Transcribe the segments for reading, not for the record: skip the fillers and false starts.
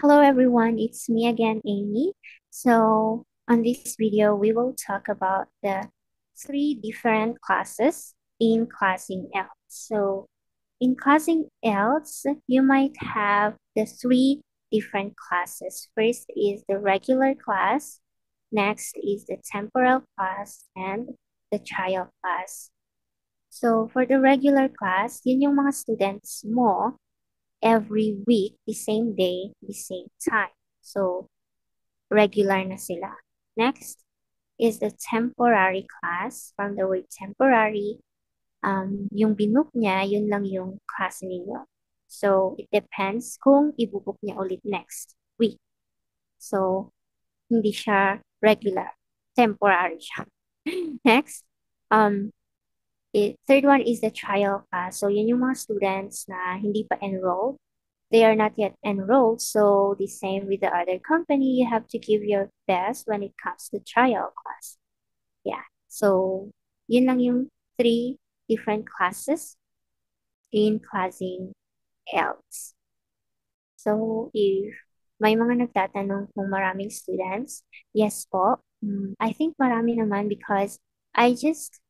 Hello everyone, it's me again, Amy. So on this video, we will talk about the three different classes in classing else. So in classing else, you might have the three different classes. First is the regular class, next is the temporal class, and the trial class. So for the regular class, yun yung mga students mo every week, the same day, the same time. So, regular na sila. Next is the temporary class. From the word temporary, yung binook niya, yun lang yung class ninyo. So, it depends kung ibubook niya ulit next week. So, hindi siya regular. Temporary siya. Next, third one is the trial class. So, yun yung mga students na hindi pa enrolled. They are not yet enrolled, so the same with the other company, you have to give your best when it comes to trial class. Yeah, so yun lang yung three different classes in classing else. So if may mga nagtatanong kung maraming students, yes po. I think marami naman because I just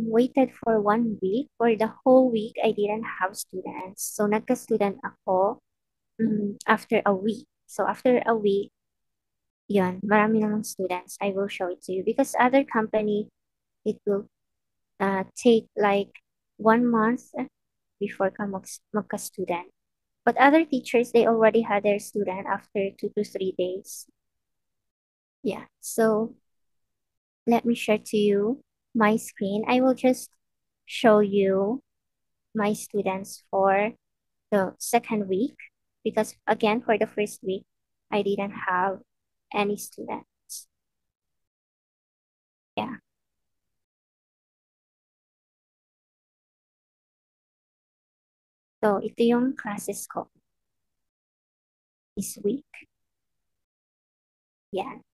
waited for 1 week. For the whole week, I didn't have students. So nagka-student ako after a week. So after a week, yun, marami namang students. I will show it to you because other company, it will take like 1 month before ka magka-student. But other teachers, they already had their student after 2 to 3 days. Yeah, so let me share to you my screen. I will just show you my students for the second week because again, for the first week, I didn't have any students. Yeah. So, ito yung classes ko this week. Yeah.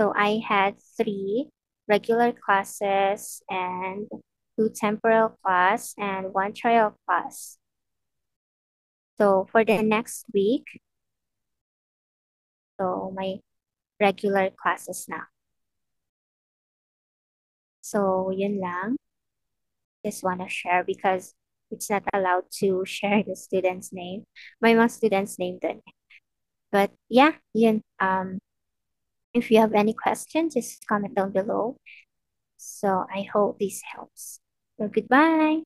So, I had 3 regular classes and 2 temporal class and 1 trial class. So, for the next week, so my regular classes na. So, yun lang. Just wanna share because it's not allowed to share the student's name. May mga student's name dun. But yeah, yun. If you have any questions, just comment down below. So I hope this helps. So goodbye.